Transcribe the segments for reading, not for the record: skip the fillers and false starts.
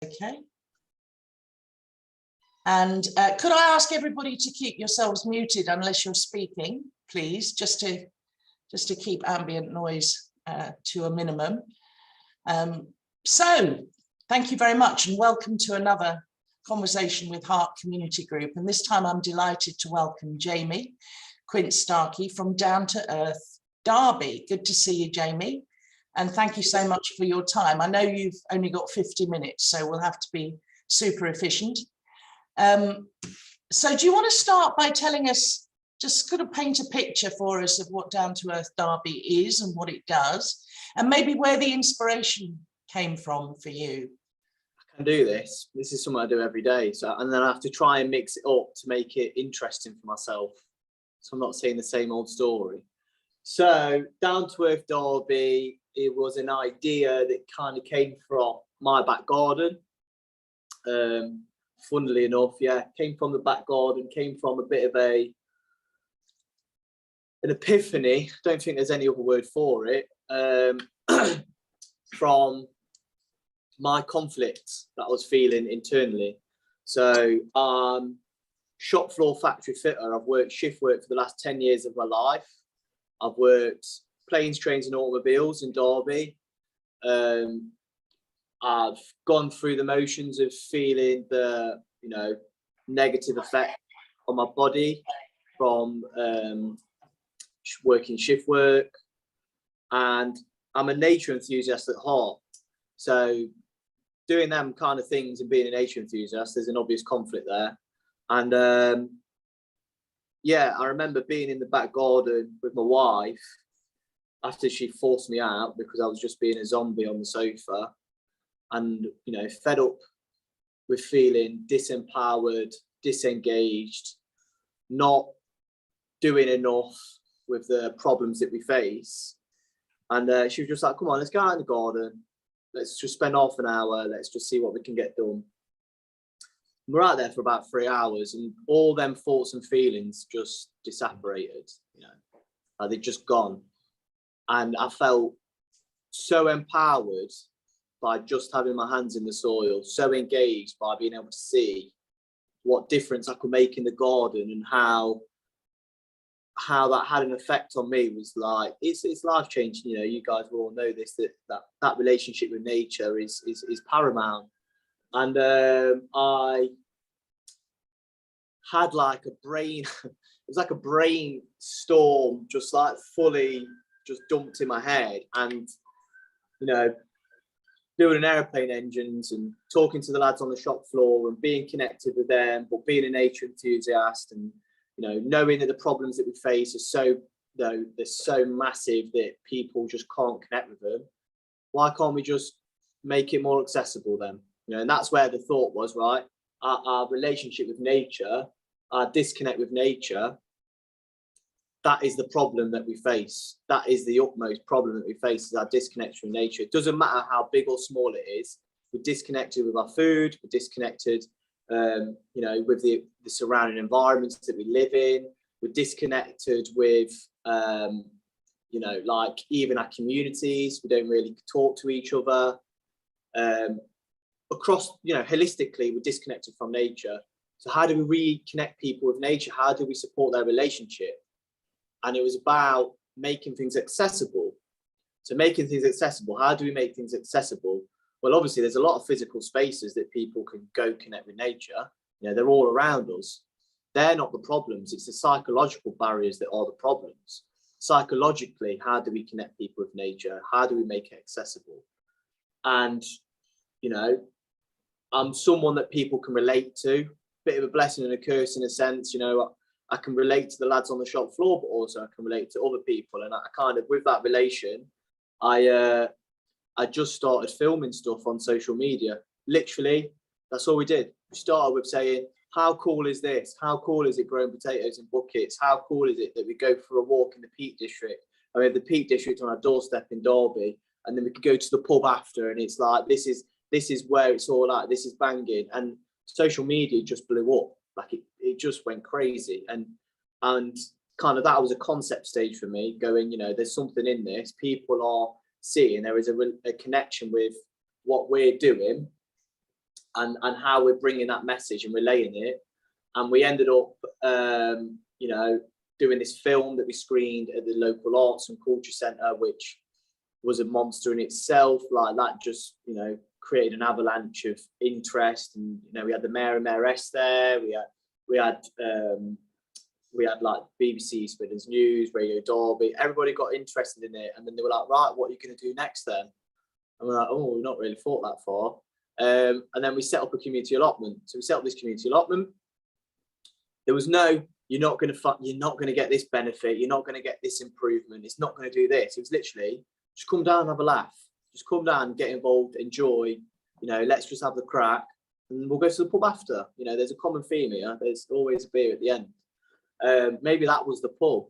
Okay. And could I ask everybody to keep yourselves muted unless you're speaking, please, just to keep ambient noise to a minimum. So thank you very much and welcome to another Conversation with Heart Community Group. And this time I'm delighted to welcome Jamie Quince Starkey from Down to Earth Derby. Good to see you, Jamie. And thank you so much for your time. I know you've only got 50 minutes, so we'll have to be super efficient. So do you want to start by telling us, just kind of paint a picture for us of what Down to Earth Derby is and what it does, and maybe where the inspiration came from for you? I can do this. This is something I do every day. And then I have to try and mix it up to make it interesting for myself. So I'm not saying the same old story. So Down to Earth Derby, it was an idea that kind of came from my back garden. Funnily enough, came from the back garden, came from a bit of an epiphany. I don't think there's any other word for it. From my conflict that I was feeling internally. So shop floor factory fitter. I've worked shift work for the last 10 years of my life. I've worked planes, trains and automobiles in Derby. I've gone through the motions of feeling the, negative effect on my body from working shift work. And I'm a nature enthusiast at heart. So doing them kind of things and being a nature enthusiast, there's an obvious conflict there. And I remember being in the back garden with my wife after she forced me out because I was just being a zombie on the sofa. And, fed up with feeling disempowered, disengaged, not doing enough with the problems that we face. And she was just like, come on, let's go out in the garden. Let's just spend half an hour. Let's just see what we can get done. We're out there for about 3 hours and all them thoughts and feelings just disapparated, they'd just gone. And I felt so empowered by just having my hands in the soil, so engaged by being able to see what difference I could make in the garden and how that had an effect on me was like, it's life changing. You guys will all know this, that relationship with nature is paramount. And I had like a brain, it was like a brainstorm, just like fully just dumped in my head. And, building airplane engines and talking to the lads on the shop floor and being connected with them, but being a nature enthusiast and, knowing that the problems that we face are so, they're so massive that people just can't connect with them. Why can't we just make it more accessible then? And that's where the thought was, right? Our relationship with nature, our disconnect with nature, that is the problem that we face. That is the utmost problem that we face, is our disconnection with nature. It doesn't matter how big or small it is. We're disconnected with our food. We're disconnected, with the surrounding environments that we live in. We're disconnected with, like even our communities. We don't really talk to each other. Across, holistically, we're disconnected from nature. So how do we reconnect people with nature? How do we support their relationship? And it was about making things accessible. So making things accessible, how do we make things accessible? Well, obviously, there's a lot of physical spaces that people can go connect with nature. They're all around us. They're not the problems. It's the psychological barriers that are the problems. Psychologically, how do we connect people with nature? How do we make it accessible? And, I'm someone that people can relate to. Bit of a blessing and a curse in a sense. I can relate to the lads on the shop floor, but also I can relate to other people. And I kind of, with that relation, I just started filming stuff on social media. Literally, that's all we did. We started with saying, how cool is this? How cool is it growing potatoes in buckets? How cool is it that we go for a walk in the Peak District? And we have the Peak District on our doorstep in Derby, and then we could go to the pub after, and it's like, this is where it's all at. This is banging. And social media just blew up. Like it just went crazy. And kind of that was a concept stage for me, going, there's something in this. People are seeing there is a connection with what we're doing and how we're bringing that message and relaying it. And we ended up, you know, doing this film that we screened at the local arts and culture centre, which was a monster in itself. Like that just, you know, created an avalanche of interest. And, you know, we had the mayor and mayoress there. We had like BBC Spinners News, Radio Derby. Everybody got interested in it. And then they were like, right, what are you going to do next then? And we're like, oh, we've not really thought that far. And then we set up a community allotment. So we set up this community allotment. There was no, you're not going to get this benefit. You're not going to get this improvement. It's not going to do this. It was literally just come down and have a laugh. Just come down, get involved, enjoy. You know, let's just have the crack, and we'll go to the pub after. You know, there's a common theme here. There's always a beer at the end. Maybe that was the pub.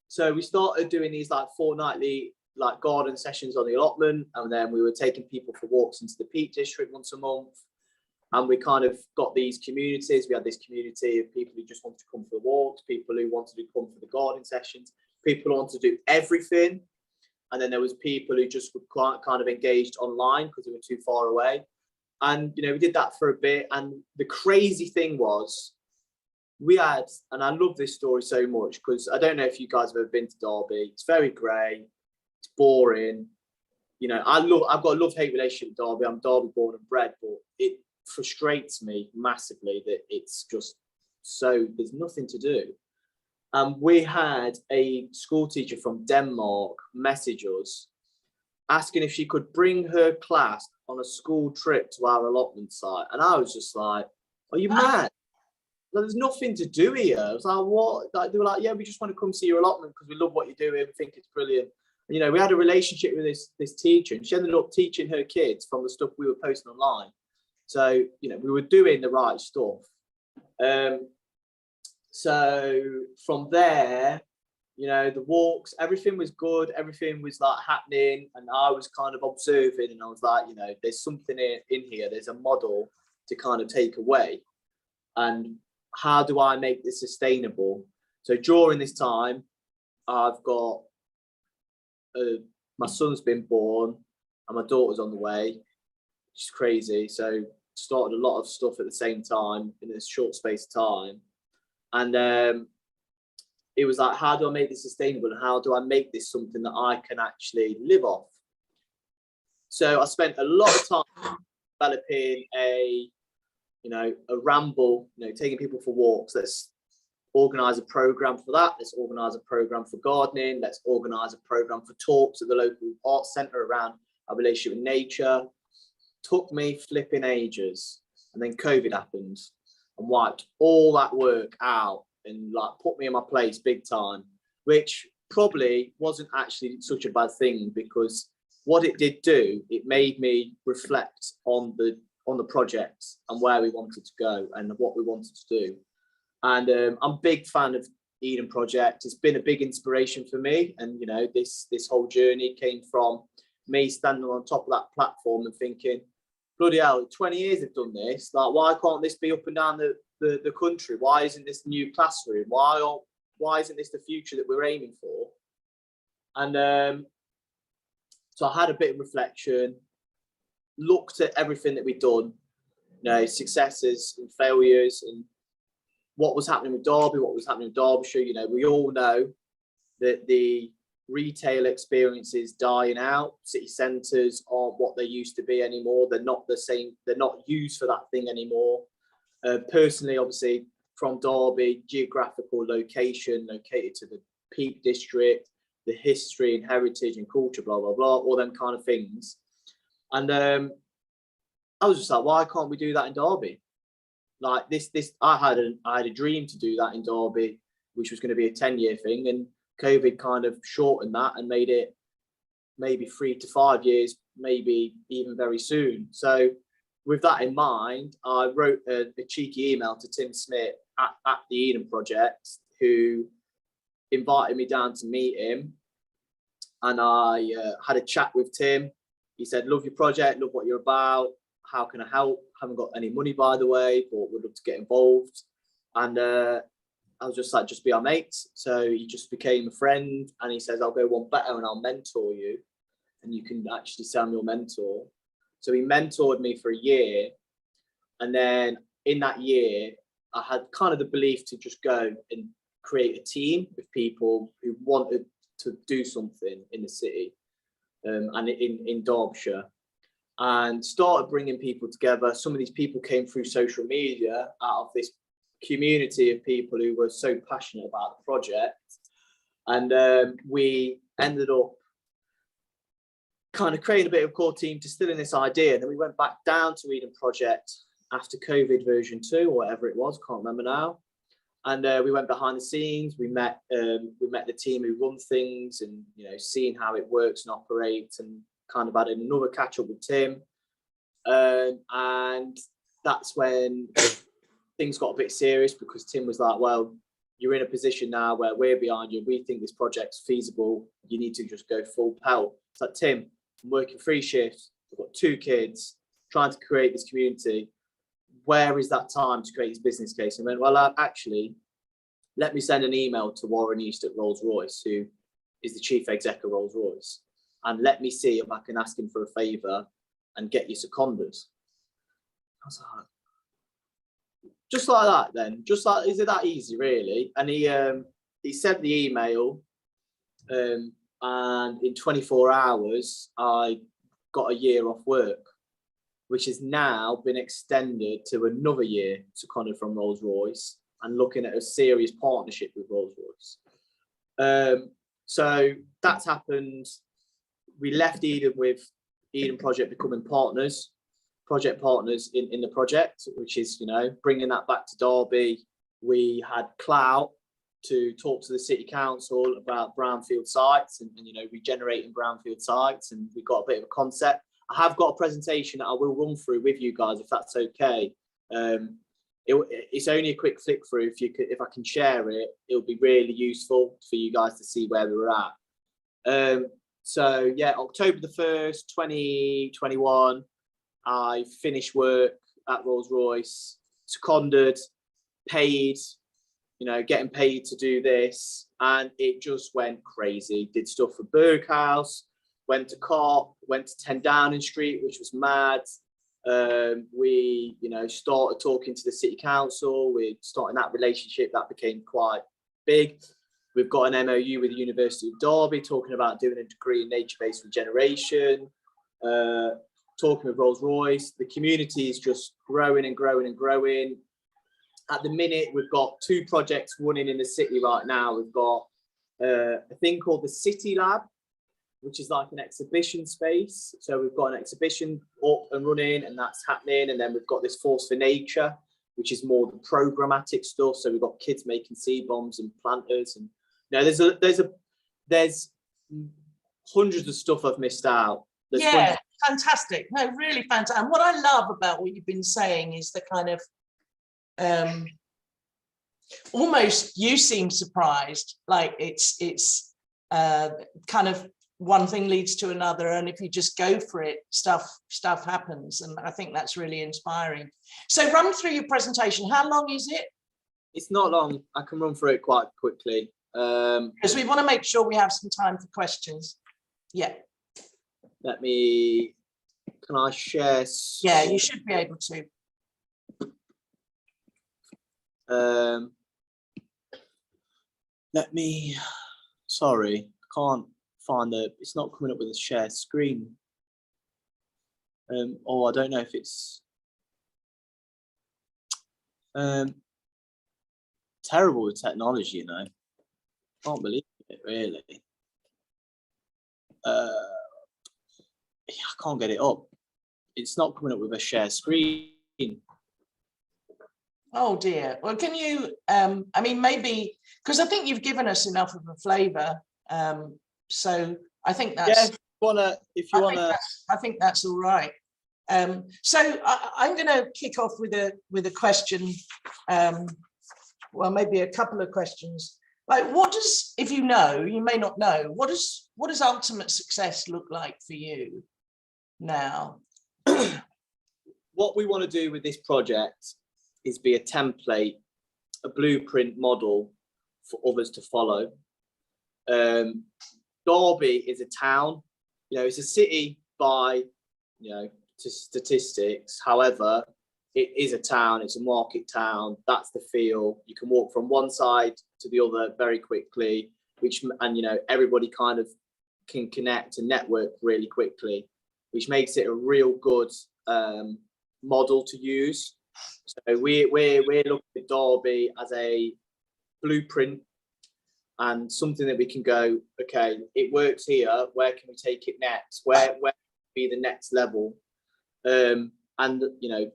So we started doing these like fortnightly like garden sessions on the allotment, and then we were taking people for walks into the Peak District once a month. And we kind of got these communities. We had this community of people who just wanted to come for the walks, people who wanted to come for the gardening sessions, people who wanted to do everything. And then there was people who just were kind of engaged online because they were too far away. And, you know, we did that for a bit. And the crazy thing was we had, and I love this story so much because I don't know if you guys have ever been to Derby. It's very grey. It's boring. You know, I've got a love-hate relationship with Derby. I'm Derby born and bred, but it frustrates me massively that it's just so there's nothing to do. We had a school teacher from Denmark message us asking if she could bring her class on a school trip to our allotment site, and I was just like, are you mad? Like, there's nothing to do here. I was like, what? Like, they were like, yeah, we just want to come see your allotment because we love what you're doing, we think it's brilliant. And, you know, we had a relationship with this teacher, and she ended up teaching her kids from the stuff we were posting online. So, you know, we were doing the right stuff. So from there, you know, the walks, everything was good. Everything was like happening. And I was kind of observing, and I was like, you know, there's something in here. There's a model to kind of take away. And how do I make this sustainable? So during this time, I've got, my son's been born and my daughter's on the way. Which is crazy. So started a lot of stuff at the same time in a short space of time. And it was like, how do I make this sustainable? And how do I make this something that I can actually live off? So I spent a lot of time developing a ramble, you know, taking people for walks. Let's organise a programme for that. Let's organise a programme for gardening. Let's organise a programme for talks at the local arts centre around our relationship with nature. Took me flipping ages, and then COVID happened and wiped all that work out and like put me in my place big time, which probably wasn't actually such a bad thing, because what it did do, it made me reflect on the projects and where we wanted to go and what we wanted to do. And I'm a big fan of Eden Project. It's been a big inspiration for me, and you know, this whole journey came from me standing on top of that platform and thinking, bloody hell, 20 years they've done this. Like, why can't this be up and down the country? Why isn't this new classroom? Why isn't this the future that we're aiming for? And so I had a bit of reflection, looked at everything that we'd done, you know, successes and failures, and what was happening with Derby, what was happening with Derbyshire. You know, we all know that the retail experience is dying out. City centres aren't what they used to be anymore. They're not the same. They're not used for that thing anymore. Personally, obviously, from Derby, geographical location, located to the Peak District, the history and heritage and culture, blah, blah, blah, all them kind of things. And I was just like, why can't we do that in Derby? Like I had a dream to do that in Derby, which was going to be a 10-year thing. And COVID kind of shortened that and made it maybe 3 to 5 years, maybe even very soon. So with that in mind, I wrote a cheeky email to Tim Smith at the Eden Project, who invited me down to meet him. And I had a chat with Tim. He said, love your project, love what you're about. How can I help? Haven't got any money, by the way, but would love to get involved. And I was just like, just be our mates. So he just became a friend, and he says, I'll go one better and I'll mentor you, and you can actually say I'm your mentor. So he mentored me for a year, And then in that year, I had kind of the belief to just go and create a team of people who wanted to do something in the city and in Derbyshire, and started bringing people together. Some of these people came through social media out of this community of people who were so passionate about the project. And we ended up kind of creating a bit of a core team to still in this idea. And then we went back down to Eden Project after COVID version 2 or whatever it was, can't remember now. And we went behind the scenes. We met the team who run things, and seeing how it works and operates, and kind of had another catch up with Tim. And that's when things got a bit serious, because Tim was like, well, you're in a position now where we're behind you. We think this project's feasible. You need to just go full pelt. It's like, Tim, I'm working 3 shifts. I've got 2 kids, trying to create this community. Where is that time to create his business case? And I went, well, actually, let me send an email to Warren East at Rolls-Royce, who is the chief exec of Rolls-Royce, and let me see if I can ask him for a favour and get you seconded. I was like, just like that then? Just like, is it that easy, really? And he sent the email, and in 24 hours, I got a year off work, which has now been extended to another year seconded from Rolls-Royce, and looking at a serious partnership with Rolls-Royce. So that's happened. We left Eden with Eden Project becoming project partners in the project, which is, bringing that back to Derby. We had clout to talk to the city council about brownfield sites and regenerating brownfield sites, and we got a bit of a concept. I have got a presentation that I will run through with you guys, if that's okay. It's only a quick flick through. If I can share it, it'll be really useful for you guys to see where we're at. So yeah, October the 1st, 2021, I finished work at Rolls-Royce, seconded, paid, getting paid to do this, and it just went crazy. Did stuff for Berghaus, went to COP, went to 10 Downing Street, which was mad. We, started talking to the city council. We're starting that relationship that became quite big. We've got an MOU with the University of Derby talking about doing a degree in nature-based regeneration, talking with Rolls-Royce. The community is just growing and growing and growing. At the minute, we've got 2 projects running in the city right now. We've got a thing called the City Lab, which is like an exhibition space. So we've got an exhibition up and running, and that's happening. And then we've got this Force for Nature, which is more the programmatic stuff. So we've got kids making seed bombs and planters, and there's hundreds of stuff I've missed out. Yeah, fantastic. No, really fantastic. And what I love about what you've been saying is the kind of almost, you seem surprised, like it's kind of one thing leads to another, and if you just go for it, stuff happens. And I think that's really inspiring. So run through your presentation. How long is it? It's not long. I can run through it quite quickly. Because we want to make sure we have some time for questions. Yeah. Can I share? Yeah, you should be able to. Sorry, I can't find it's not coming up with a share screen. Or I don't know if it's terrible with technology, Can't believe it, really. I can't get it up. It's not coming up with a share screen. Oh dear. Well, can you, maybe, because I think you've given us enough of a flavour. So I think that's... Yeah, if you wanna... I think that's all right. So I'm going to kick off with a question. Well, maybe a couple of questions. Like, what does, if you may not know, what does ultimate success look like for you now? What we want to do with this project is be a template, a blueprint model for others to follow. Derby is a town, it's a city by, to statistics. However, it is a town, it's a market town. That's the feel. You can walk from one side to the other very quickly, and you know, everybody kind of can connect and network really quickly, which makes it a real good model to use. So we're looking at Derby as a blueprint and something that we can go, okay, it works here. Where can we take it next? Where can be the next level? And you know,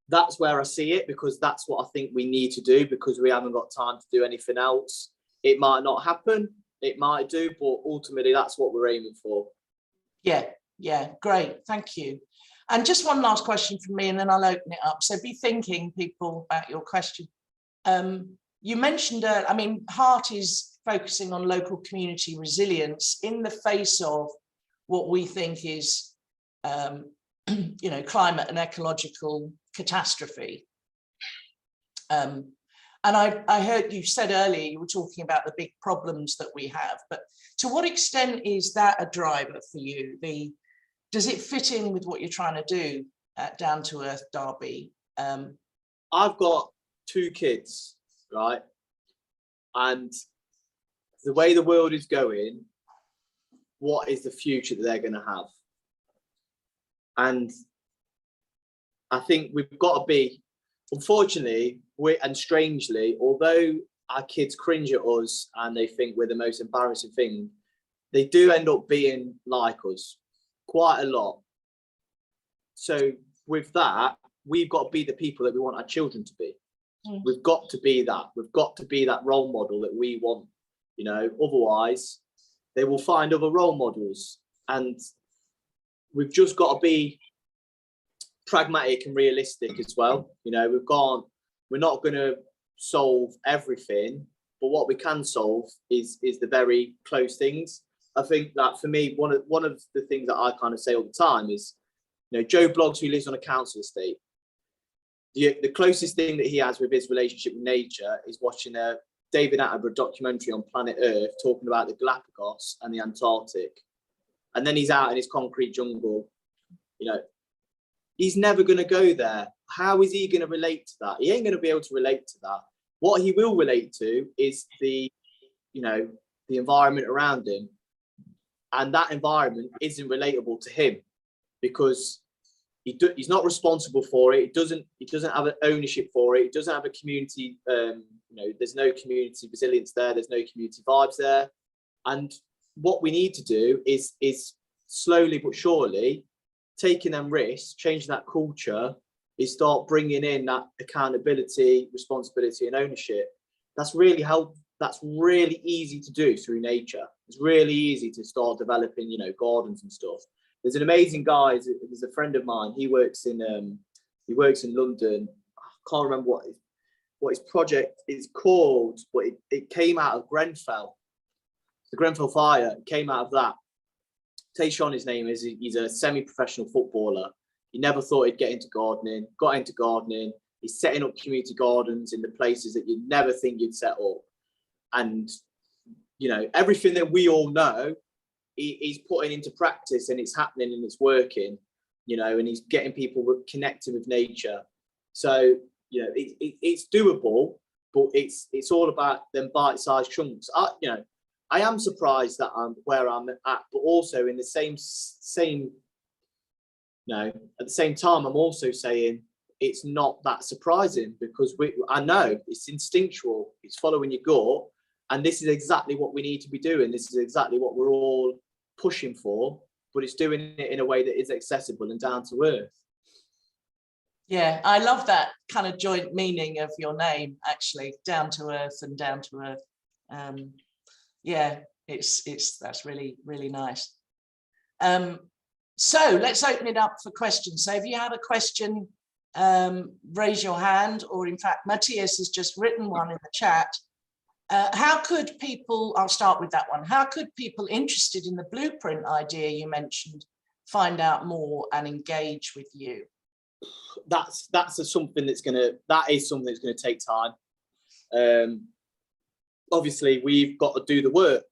that's where I see it, because that's what I think we need to do, because we haven't got time to do anything else. It might not happen, it might do, but ultimately that's what we're aiming for. Yeah, great, thank you. And just one last question from me, and then I'll open it up. So be thinking, people, about your question. You mentioned, I mean, Heart is focusing on local community resilience in the face of what we think is, you know, climate and ecological catastrophe. And I heard you said earlier, you were talking about the big problems that we have, but to what extent is that a driver for you? Does it fit in with what you're trying to do at Down to Earth Derby? I've got 2 kids, right? And the way the world is going, what is the future that they're going to have? And I think we've got to be, unfortunately, and strangely, although our kids cringe at us and they think we're the most embarrassing thing, they do end up being like us quite a lot. So with that, we've got to be the people that we want our children to be. We've got to be that. We've got to be that role model that we want, you know, otherwise they will find other role models. And we've just got to be pragmatic and realistic as well. You know, we're not going to solve everything, but what we can solve is the very close things. I think that for me, one of the things that I kind of say all the time is, you know, Joe Bloggs, who lives on a council estate, the closest thing that he has with his relationship with nature is watching a David Attenborough documentary on planet Earth talking about the Galapagos and the Antarctic. And then he's out in his concrete jungle. You know, he's never going to go there. How is he going to relate to that? He ain't going to be able to relate to that. What he will relate to is the environment around him. And that environment isn't relatable to him because he's not responsible for it. He doesn't have an ownership for it. He doesn't have a community. There's no community resilience there. There's no community vibes there. And what we need to do is slowly but surely taking them risks, changing that culture, is start bringing in that accountability, responsibility, and ownership. That's really easy to do through nature. It's really easy to start developing, you know, gardens and stuff. There's an amazing guy. There's a friend of mine. He works in London. I can't remember what his project is called, but it came out of Grenfell. The Grenfell fire came out of that. Tayshawn, his name is. He's a semi-professional footballer. He never thought he'd get into gardening. Got into gardening. He's setting up community gardens in the places that you'd never think you'd set up. And, you know, everything that we all know, he's putting into practice, and it's happening and it's working, you know, and he's getting people connecting with nature. So, you know, it's doable, but it's all about them bite-sized chunks. I am surprised that I'm where I'm at, but also in the same, at the same time, I'm also saying it's not that surprising, because I know it's instinctual, it's following your gut, and this is exactly what we need to be doing. This is exactly what we're all pushing for, but it's doing it in a way that is accessible and down to earth. Yeah, I love that kind of joint meaning of your name, actually, down to earth and down to earth. Yeah, that's really, really nice. So let's open it up for questions. So if you have a question, raise your hand, or in fact, Matthias has just written one in the chat. How could people, I'll start with that one. How could people interested in the blueprint idea you mentioned find out more and engage with you? That is something that's going to take time. Obviously, we've got to do the work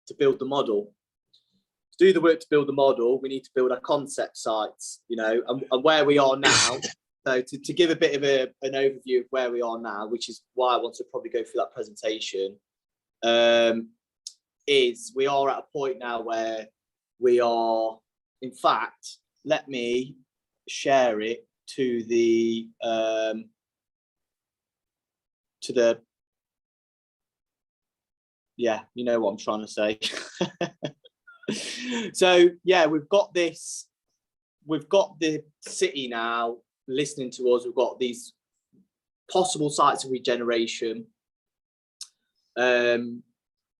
to build the model. To do the work to build the model, we need to build our concept sites, you know, and where we are now, though, to give a bit of an overview of where we are now, which is why I want to probably go through that presentation, is we are at a point now where we are, in fact, let me share it to the yeah, you know what I'm trying to say. So yeah, we've got the city now listening to us. We've got these possible sites of regeneration,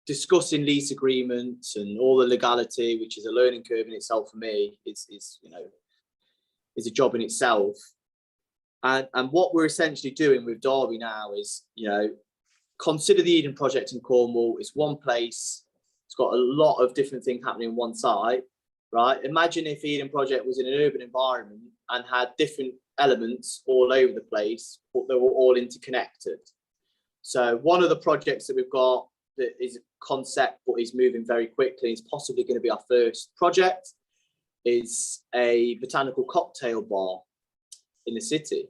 discussing lease agreements and all the legality, which is a learning curve in itself for me. Is you know, is a job in itself. And what we're essentially doing with Derby now is, you know, consider the Eden project in Cornwall. It's one place. It's got a lot of different things happening on one site, right? Imagine if Eden project was in an urban environment and had different elements all over the place, but they were all interconnected. So one of the projects that we've got that is a concept but is moving very quickly, it's possibly going to be our first project, is a botanical cocktail bar in the city.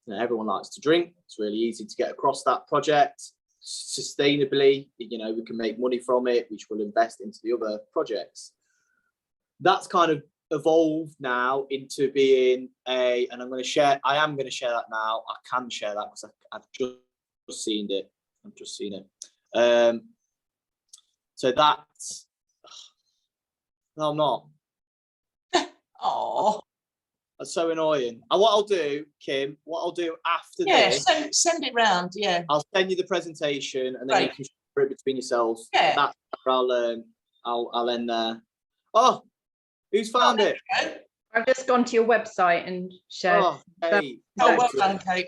You know, everyone likes to drink. It's really easy to get across that project sustainably. You know, we can make money from it, which we'll invest into the other projects. That's kind of evolved now into being and I am going to share that now. I can share that because I've just seen it. I've just seen it. So that's, no, I'm not. Oh, that's so annoying. And what I'll do, Kim, after this, send it round. Yeah, I'll send you the presentation, and then you can share it between yourselves. Yeah, that's where I'll end there. Oh, who's found it? I've just gone to your website and shared. Oh, Kate. Well done, Kate.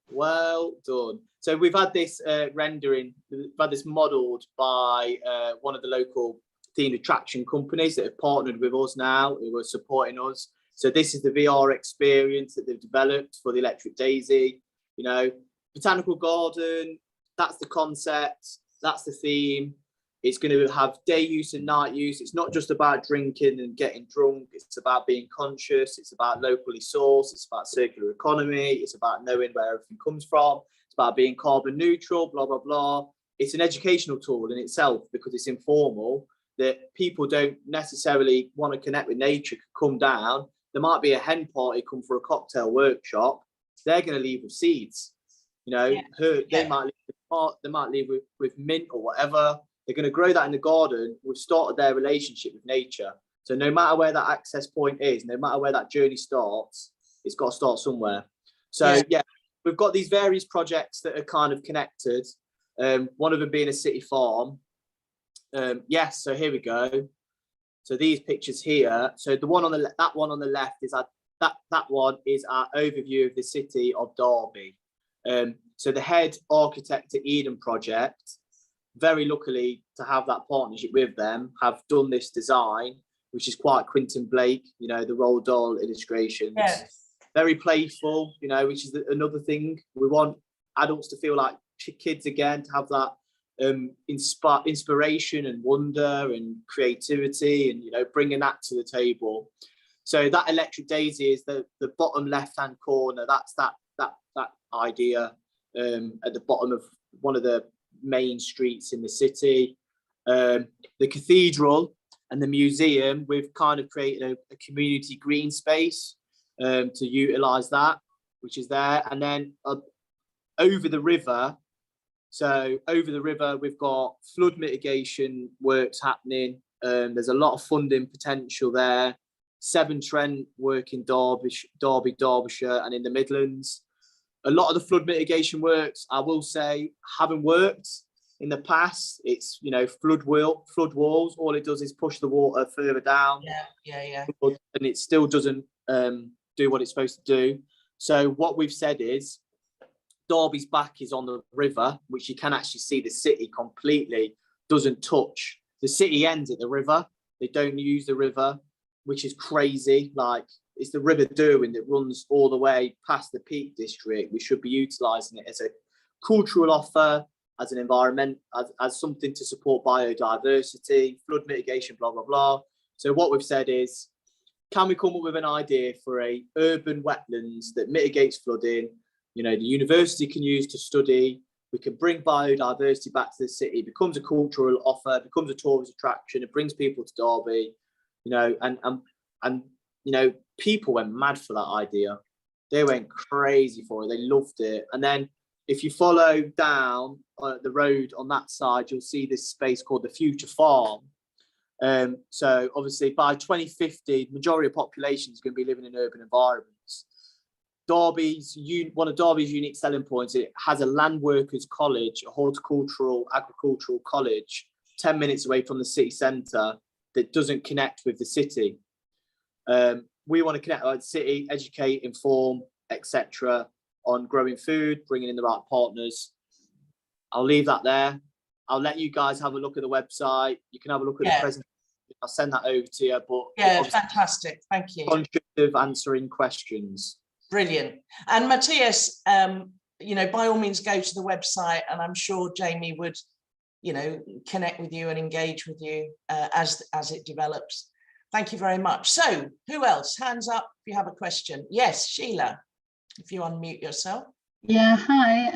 Well done. So we've had this rendering, we've had this modelled by one of the local themed attraction companies that have partnered with us now, who are supporting us. So this is the VR experience that they've developed for the Electric Daisy. You know, botanical garden, that's the concept, that's the theme. It's going to have day use and night use. It's not just about drinking and getting drunk. It's about being conscious. It's about locally sourced. It's about circular economy. It's about knowing where everything comes from. It's about being carbon neutral, blah, blah, blah. It's an educational tool in itself because it's informal, that people don't necessarily want to connect with nature, come down. There might be a hen party, come for a cocktail workshop. They're going to leave with seeds. You know, they might leave with mint or whatever. They're going to grow that in the garden. We've started their relationship with nature. So no matter where that access point is, no matter where that journey starts, it's got to start somewhere. So yeah, we've got these various projects that are kind of connected. One of them being a city farm. Yes, so here we go. So these pictures here. So the one on that one on the left is that one is our overview of the city of Derby. So the head architect at Eden project, very luckily to have that partnership with them, have done this design, which is quite Quentin Blake, you know, the Roald Dahl illustrations. Yes. Very playful, you know, which is another thing. We want adults to feel like kids again, to have that inspiration and wonder and creativity, and, you know, bringing that to the table. So that Electric Daisy is the bottom left-hand corner. That's that idea at the bottom of one of the main streets in the city. The cathedral and the museum, we've kind of created a community green space to utilize that, which is there. And then over the river, we've got flood mitigation works happening. There's a lot of funding potential there. Severn Trent work in Derby, Derbyshire and in the Midlands. A lot of the flood mitigation works, I will say, haven't worked in the past. It's, you know, flood walls. All it does is push the water further down. Yeah. And it still doesn't do what it's supposed to do. So what we've said is Derby's back is on the river, which you can actually see the city completely doesn't touch. The city ends at the river. They don't use the river, which is crazy. Like, it's the River Derwent that runs all the way past the Peak District. We should be utilising it as a cultural offer, as an environment, as something to support biodiversity, flood mitigation, blah, blah, blah. So what we've said is can we come up with an idea for a urban wetlands that mitigates flooding? You know, the university can use to study. We can bring biodiversity back to the city. It becomes a cultural offer, becomes a tourist attraction. It brings people to Derby. You know, and you know, people went mad for that idea. They went crazy for it. They loved it. And then if you follow down the road on that side, you'll see this space called the Future Farm. So obviously by 2050, the majority of population is going to be living in urban environments. One of Derby's unique selling points, it has a land workers college, a horticultural, agricultural college, 10 minutes away from the city centre that doesn't connect with the city. We want to connect with the city, educate, inform, etc. on growing food, bringing in the right partners. I'll leave that there. I'll let you guys have a look at the website. You can have a look at the presentation. I'll send that over to you. But yeah, fantastic. Thank you. Conscious of answering questions. Brilliant. And Matthias, you know, by all means, go to the website, and I'm sure Jamie would, you know, connect with you and engage with you as it develops. Thank you very much. So, who else? Hands up if you have a question. Yes, Sheila, if you unmute yourself. Yeah, hi.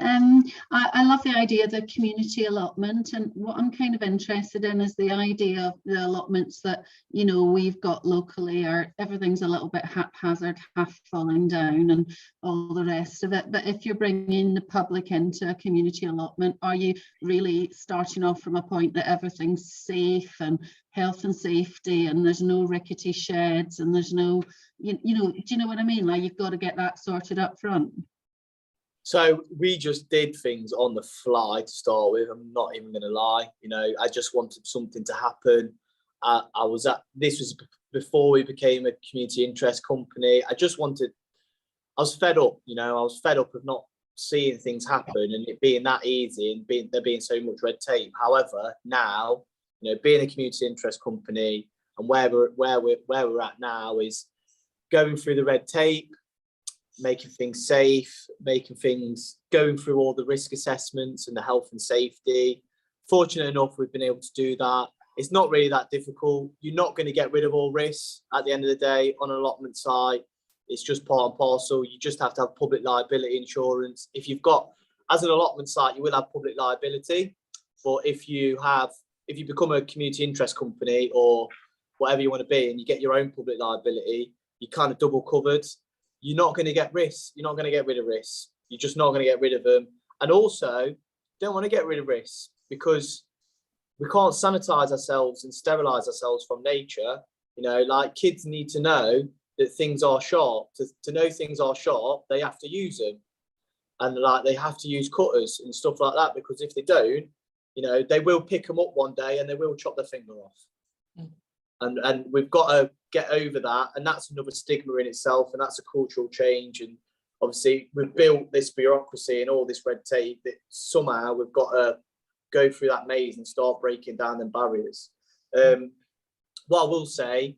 I love the idea of the community allotment, and what I'm kind of interested in is the idea of the allotments that, you know, we've got locally, or everything's a little bit haphazard, half falling down and all the rest of it. But if you're bringing the public into a community allotment, are you really starting off from a point that everything's safe and health and safety, and there's no rickety sheds, and there's no, you know, do you know what I mean? Like, you've got to get that sorted up front. So we just did things on the fly to start with. I'm not even going to lie. You know, I just wanted something to happen. This was before we became a community interest company. I was fed up, you know, I was fed up of not seeing things happen and it being that easy and there being so much red tape. However, now, you know, being a community interest company and where we're at now is going through the red tape, making things safe, going through all the risk assessments and the health and safety. Fortunate enough, we've been able to do that. It's not really that difficult. You're not going to get rid of all risks at the end of the day on an allotment site. It's just part and parcel. You just have to have public liability insurance. If you've got, as an allotment site, you will have public liability. But if you become a community interest company or whatever you want to be, and you get your own public liability, you're kind of double covered. You're not going to get risks. You're not going to get rid of risks. You're just not going to get rid of them. And also, don't want to get rid of risks because we can't sanitize ourselves and sterilize ourselves from nature. You know, like, kids need to know that things are sharp. To know things are sharp, they have to use them. And like, they have to use cutters and stuff like that, because if they don't, you know, they will pick them up one day and they will chop their finger off. And we've got to get over that, and that's another stigma in itself, and that's a cultural change. And obviously we've built this bureaucracy and all this red tape that somehow we've got to go through that maze and start breaking down them barriers. What I will say,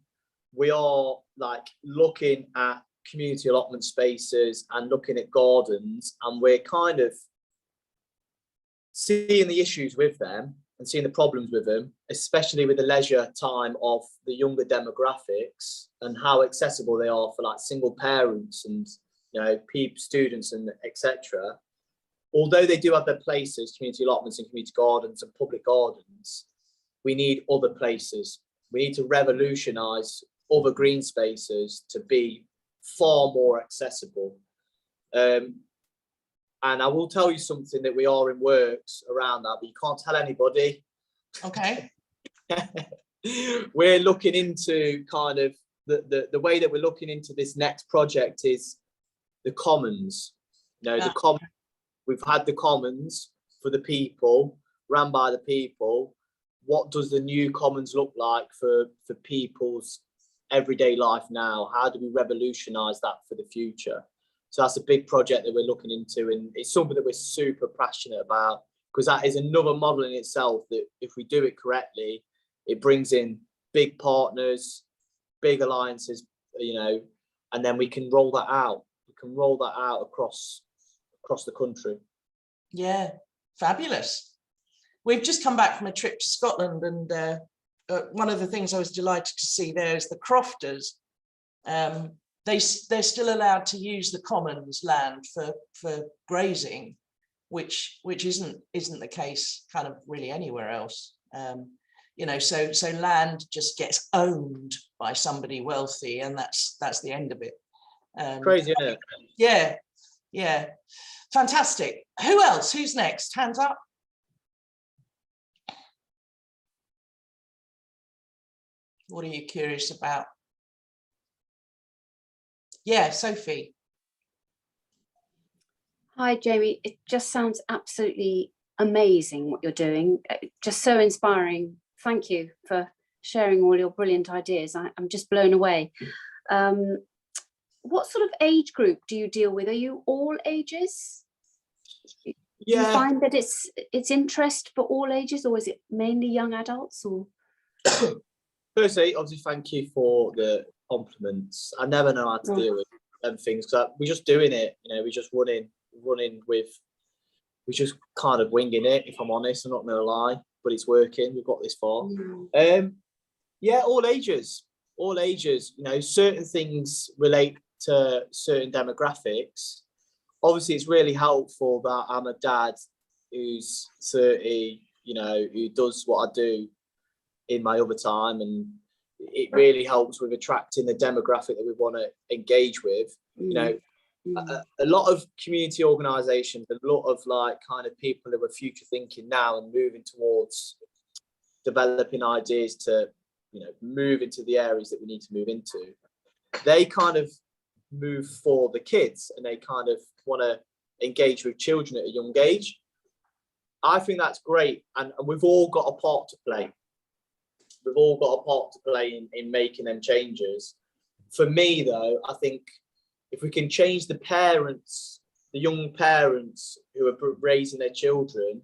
we are like looking at community allotment spaces and looking at gardens, and we're kind of seeing the issues with them and seeing the problems with them, especially with the leisure time of the younger demographics and how accessible they are for like single parents and, you know, students and etc. Although they do have their places, community allotments and community gardens and public gardens, we need other places. We need to revolutionise other green spaces to be far more accessible. And I will tell you something that we are in works around that, but you can't tell anybody. Okay. We're looking into kind of the way that we're looking into this next project is the commons. You know, the commons. We've had the commons for the people, run by the people. What does the new commons look like for people's everyday life now? How do we revolutionise that for the future? So that's a big project that we're looking into, and it's something that we're super passionate about, because that is another model in itself that if we do it correctly, it brings in big partners, big alliances, you know, and then we can roll that out. We can roll that out across the country. Yeah, fabulous. We've just come back from a trip to Scotland, and one of the things I was delighted to see there is the crofters. they're still allowed to use the commons land for grazing, which isn't the case kind of really anywhere else. You know, so land just gets owned by somebody wealthy, and that's the end of it. Crazy, isn't it? Yeah, fantastic. Who else? Who's next? Hands up. What are you curious about? Yeah, Sophie. Hi, Jamie. It just sounds absolutely amazing what you're doing. Just so inspiring. Thank you for sharing all your brilliant ideas. I'm just blown away. What sort of age group do you deal with? Are you all ages? Do you find that it's interest for all ages, or is it mainly young adults? Or Firstly, obviously, thank you for the compliments. I never know how to deal with them things. We're just doing it, you know. We're just running with. We're just kind of winging it. If I'm honest, I'm not gonna lie, but it's working. We've got this far. Yeah, all ages. You know, certain things relate to certain demographics. Obviously, it's really helpful that I'm a dad who's 30. You know, who does what I do in my other time, and it really helps with attracting the demographic that we want to engage with. You know, a lot of community organisations, a lot of like kind of people who are future thinking now and moving towards developing ideas to, you know, move into the areas that we need to move into. They kind of move for the kids, and they kind of want to engage with children at a young age. I think that's great, and we've all got a part to play. We've all got a part to play in making them changes. For me, though, I think if we can change the parents, the young parents who are raising their children,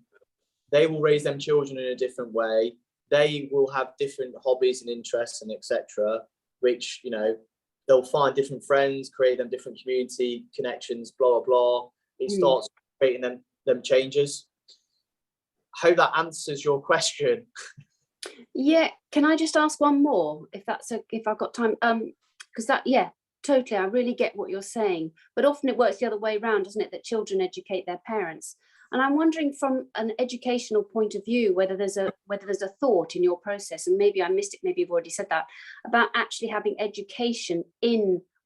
they will raise them children in a different way. They will have different hobbies and interests and etc., which, you know, they'll find different friends, create them different community connections, blah, blah, blah. It starts creating them changes. I hope that answers your question. yeah, can I just ask one more, if I've got time? Because totally, I really get what you're saying, but often it works the other way around, doesn't it? That children educate their parents, and I'm wondering from an educational point of view whether there's a thought in your process, and maybe I missed it, maybe you've already said that, about actually having education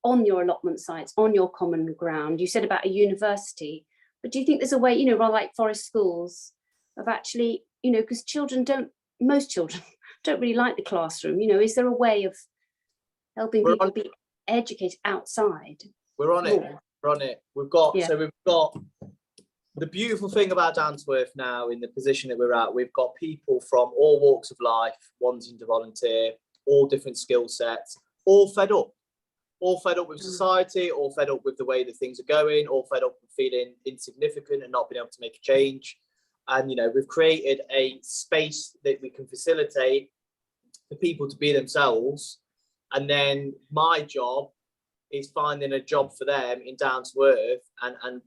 on your allotment sites, on your common ground. You said about a university, but do you think there's a way, you know, rather like forest schools, of actually, you know, because most children don't really like the classroom, you know, is there a way of helping people be educated outside? We're on it. We've got the beautiful thing about Down to Earth now, in the position that we're at, we've got people from all walks of life wanting to volunteer, all different skill sets, all fed up with society, all fed up with the way that things are going, all fed up with feeling insignificant and not being able to make a change. And, you know, we've created a space that we can facilitate for people to be themselves. And then my job is finding a job for them in Down to Earth and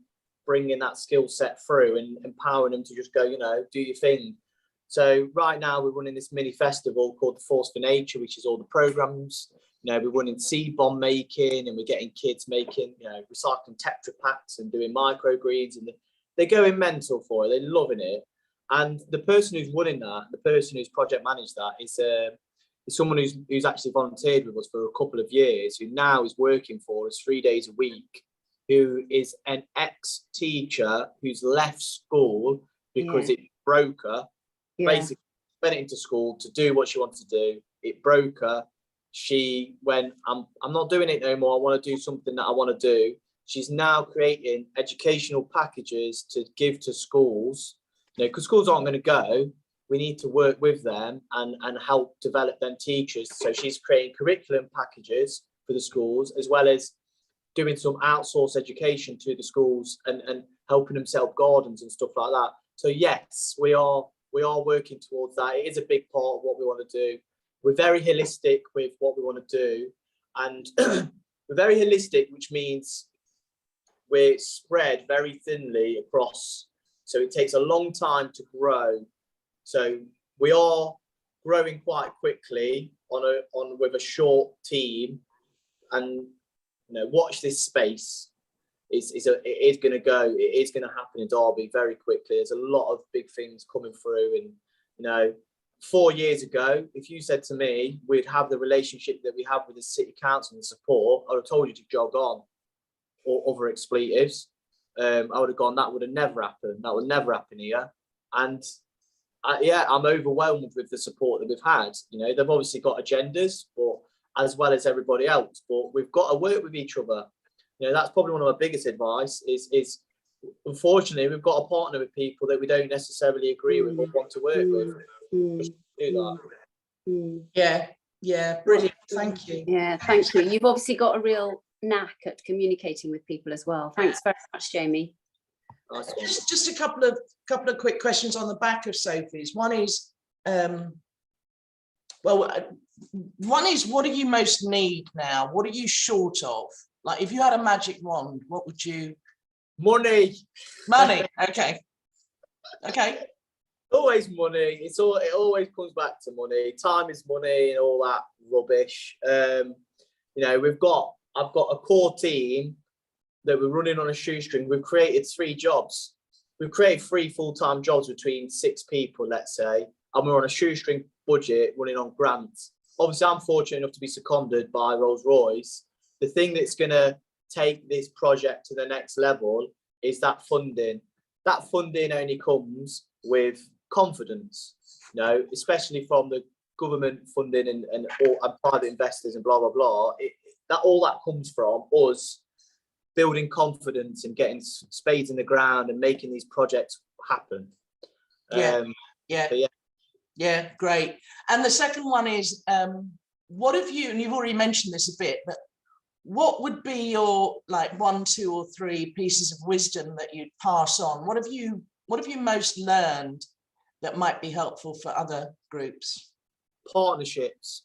bringing that skill set through and empowering them to just go, you know, do your thing. So right now we're running this mini festival called the Force for Nature, which is all the programs. You know, we're running seed bomb making, and we're getting kids making, you know, recycling Tetra Packs and doing microgreens, and they're going mental for it. They're loving it. And the person who's running that, the person who's project managed that, is someone who's actually volunteered with us for a couple of years, who now is working for us 3 days a week, who is an ex-teacher who's left school because it broke her. Basically went into school to do what she wanted to do. It broke her. She went, I'm not doing it no more. I want to do something that I want to do. She's now creating educational packages to give to schools, you know, because schools aren't going to go. We need to work with them and help develop them teachers. So she's creating curriculum packages for the schools, as well as doing some outsourced education to the schools and helping them set up gardens and stuff like that. So yes, we are working towards that. It is a big part of what we want to do. We're very holistic with what we want to do, and we're very holistic, which means we're spread very thinly across. So it takes a long time to grow. So we are growing quite quickly with a short team, and watch this space. It is going to happen in Derby very quickly. There's a lot of big things coming through, and 4 years ago, if you said to me we'd have the relationship that we have with the city council and the support, I would have told you to jog on, or other expletives. I would have gone, that would have never happened. That would never happen here. And I'm overwhelmed with the support that we've had. They've obviously got agendas, but as well as everybody else, but we've got to work with each other. That's probably one of my biggest advice is unfortunately we've got to partner with people that we don't necessarily agree with or want to work with. Just do that. Yeah, brilliant. Thank you. Yeah, thank you. You've obviously got a real knack at communicating with people as well. Thanks very much, Jamie. Nice one. Just a couple of quick questions on the back of Sophie's. One is, what do you most need now? What are you short of? Like, if you had a magic wand, what would you? Money. Okay. Always money. It always comes back to money. Time is money and all that rubbish. I've got a core team that we're running on a shoestring. We've created 3 jobs. We've created 3 full-time jobs between 6 people, let's say, and we're on a shoestring budget running on grants. Obviously, I'm fortunate enough to be seconded by Rolls-Royce. The thing that's going to take this project to the next level is that funding. That funding only comes with confidence, especially from the government funding and private investors and blah, blah, blah. All that comes from us building confidence and getting spades in the ground and making these projects happen. Yeah, great. And the second one is, what have you, and you've already mentioned this a bit, but what would be your 1, 2, or 3 pieces of wisdom that you'd pass on? What have you most learned that might be helpful for other groups? Partnerships.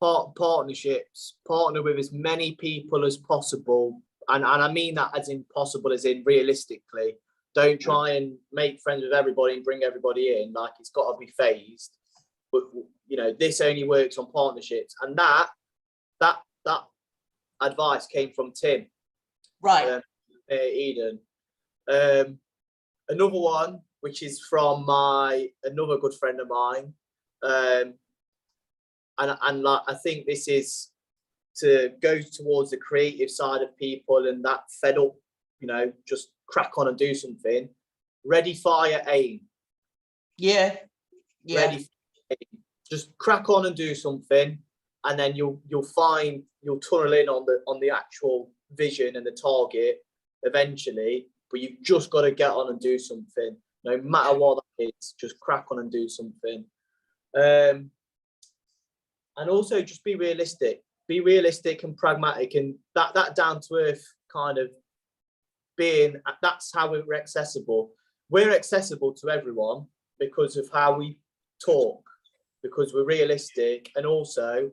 Partner with as many people as possible, and I mean that as in possible, as in realistically. Don't try and make friends with everybody and bring everybody in. Like, it's got to be phased. But this only works on partnerships, and that advice came from Tim, right? Eden. Another one, which is from another good friend of mine. And I think this is to go towards the creative side of people and that fed up, just crack on and do something. Ready, fire, aim. Yeah. Ready, fire, aim. Just crack on and do something, and then you'll tunnel in on the actual vision and the target eventually. But you've just got to get on and do something, no matter what that is. Just crack on and do something. And also just be realistic and pragmatic, and that down to earth kind of being, that's how we're accessible. We're accessible to everyone because of how we talk, because we're realistic, and also,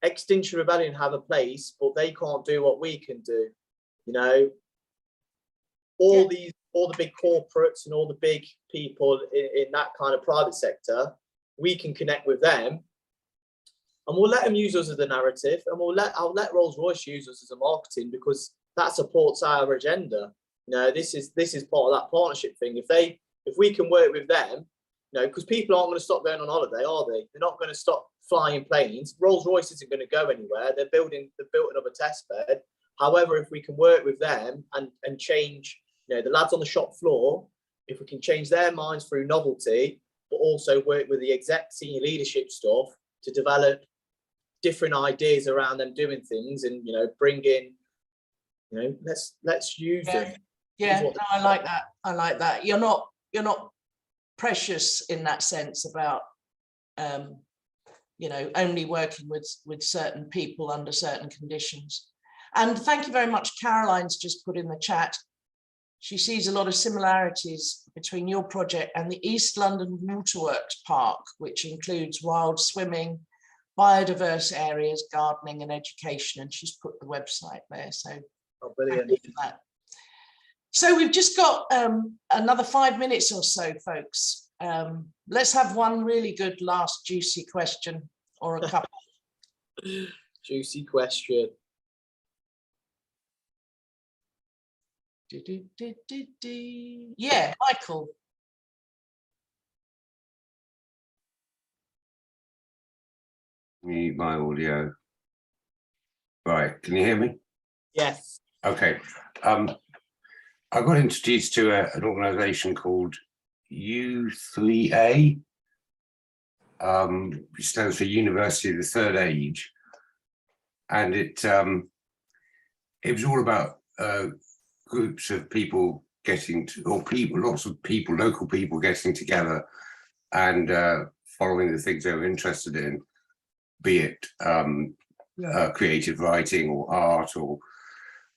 Extinction Rebellion have a place, but they can't do what we can do. All the big corporates and all the big people in that kind of private sector, we can connect with them. And we'll let them use us as the narrative, and I'll let Rolls-Royce use us as a marketing, because that supports our agenda. This is part of that partnership thing. If we can work with them, because people aren't going to stop going on holiday, are they? They're not going to stop flying planes. Rolls-Royce isn't going to go anywhere. They've built another test bed. However, if we can work with them and change, the lads on the shop floor, if we can change their minds through novelty, but also work with the exec senior leadership stuff to develop different ideas around them doing things, and bring in, let's use them. I like that. You're not precious in that sense about only working with certain people under certain conditions. And thank you very much. Caroline's just put in the chat, she sees a lot of similarities between your project and the East London Waterworks Park, which includes wild swimming, biodiverse areas, gardening and education, and she's put the website there. So brilliant. Thank you for that. So we've just got another 5 minutes or so, folks. Let's have one really good last juicy question, or a couple. Juicy question. Yeah, Michael. Mute my audio. Right, can you hear me? Yes. Okay. I got introduced to an organisation called U3A, which stands for University of the Third Age, and it was all about groups of people getting to, or people, lots of people, local people getting together and following the things they were interested in, be it creative writing or art, or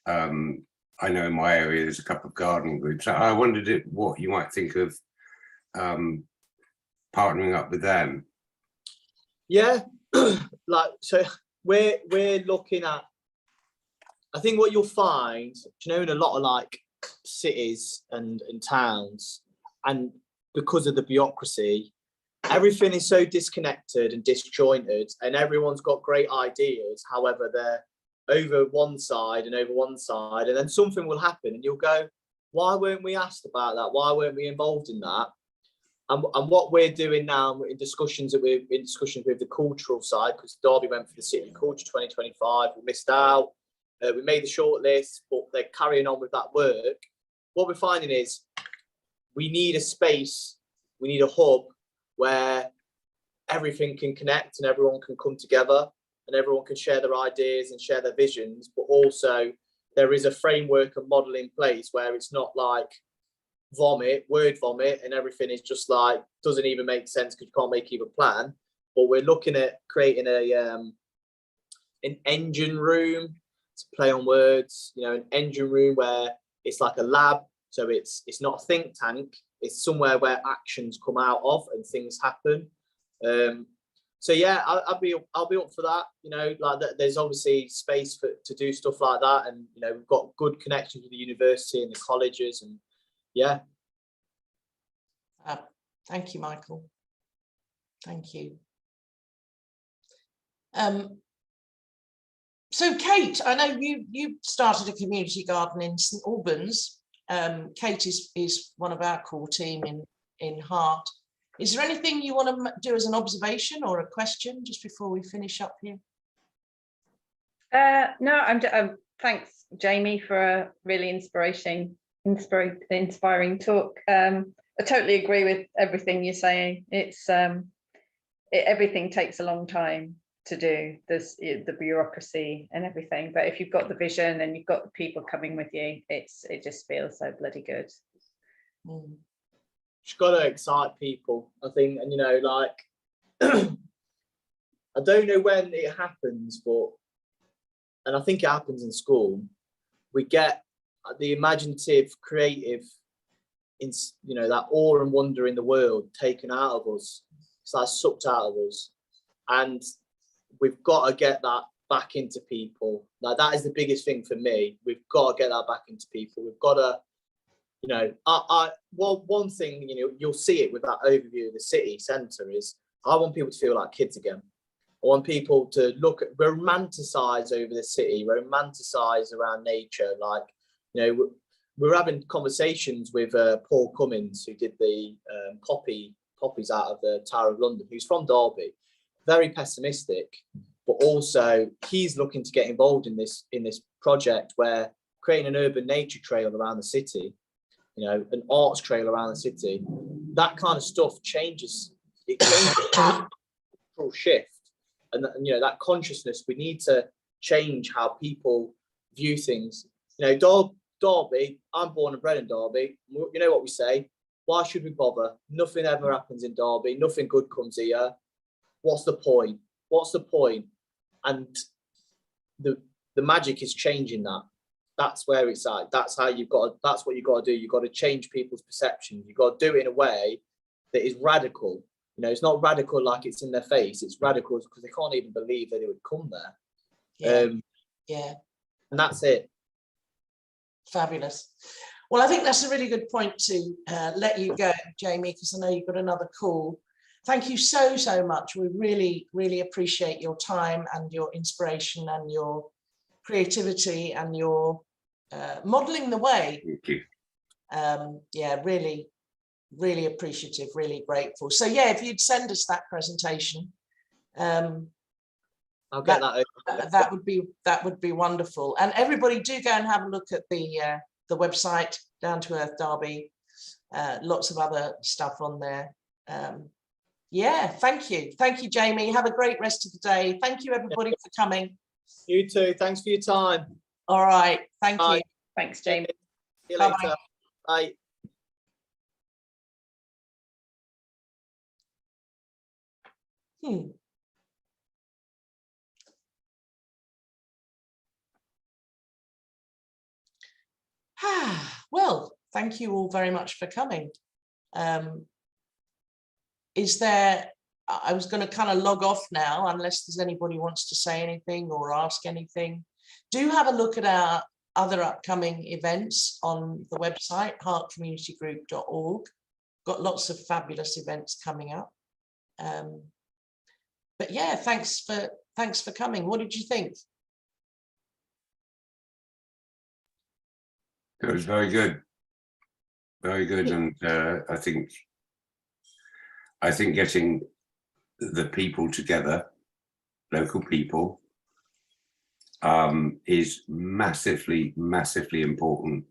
I know in my area there's a couple of gardening groups. I wondered what you might think of partnering up with them. Yeah, like, so we're looking at, I think what you'll find, you know, in a lot of like cities and towns, and because of the bureaucracy, everything is so disconnected and disjointed, and everyone's got great ideas. However, they're over one side, and then something will happen and you'll go, why weren't we asked about that? Why weren't we involved in that? And what we're doing now, we're in discussions with the cultural side, because Derby went for the City Culture 2025, we missed out. We made the shortlist, but they're carrying on with that work. What we're finding is we need a space, we need a hub where everything can connect and everyone can come together and everyone can share their ideas and share their visions, but also there is a framework and model in place where it's not like word vomit, and everything is just like, doesn't even make sense because you can't make even plan. But we're looking at creating an engine room, to play on words, you know, an engine room where it's like a lab. So it's not a think tank, it's somewhere where actions come out of and things happen. So yeah, I'll be up for that. You know, like there's obviously space to do stuff like that, and you know, we've got good connections with the university and the colleges, and yeah. Thank you, Michael. Thank you. So Kate, I know you started a community garden in St Albans. Kate is one of our core team in Hart. Is there anything you want to do as an observation or a question just before we finish up here? No, thanks, Jamie, for a really inspiring talk. I totally agree with everything you're saying. It's everything takes a long time to do, the bureaucracy and everything, but if you've got the vision and you've got the people coming with you, it just feels so bloody good. You've got to excite people, I think, and you know, like I don't know when it happens, and I think it happens in school, we get the imaginative, creative, you know, that awe and wonder in the world taken out of us. It's like sucked out of us, and we've got to get that back into people. Like, that is the biggest thing for me. We've got to get that back into people. We've got to, you know, one thing, you know, you'll see it with that overview of the city centre is, I want people to feel like kids again. I want people to romanticize over the city, romanticize around nature. Like, you know, we're having conversations with Paul Cummins, who did the poppies out of the Tower of London, who's from Derby. Very pessimistic, but also he's looking to get involved in this project where creating an urban nature trail around the city, you know, an arts trail around the city, that kind of stuff changes. It changes the cultural shift, and you know, that consciousness. We need to change how people view things. You know, Derby. I'm born and bred in Derby. You know what we say? Why should we bother? Nothing ever happens in Derby. Nothing good comes here. What's the point? What's the point? And the magic is changing that. That's where it's at. That's how you've got to, that's what you've got to do. You've got to change people's perceptions. You've got to do it in a way that is radical. You know, it's not radical like it's in their face. It's radical because they can't even believe that it would come there. Yeah. And that's it. Fabulous. Well, I think that's a really good point to let you go, Jamie, because I know you've got another call. thank you so much. We really appreciate your time and your inspiration and your creativity and your modeling the way. Thank you. Yeah, really appreciative, really grateful. So yeah, if you'd send us that presentation, I'll get that over. that would be wonderful. And everybody do go and have a look at the website, Down to Earth Derby. Lots of other stuff on there. Yeah, thank you, Jamie. Have a great rest of the day. Thank you everybody for coming. You too. Thanks for your time. All right, thank Bye. you. Thanks, Jamie. See you Bye-bye. later. Bye. Well, thank you all very much for coming. Is there, I was going to kind of log off now, unless there's anybody who wants to say anything or ask anything. Do have a look at our other upcoming events on the website, heartcommunitygroup.org. Got lots of fabulous events coming up. But yeah, thanks for coming. What did you think? It was very good, and I think getting the people together, local people, is massively important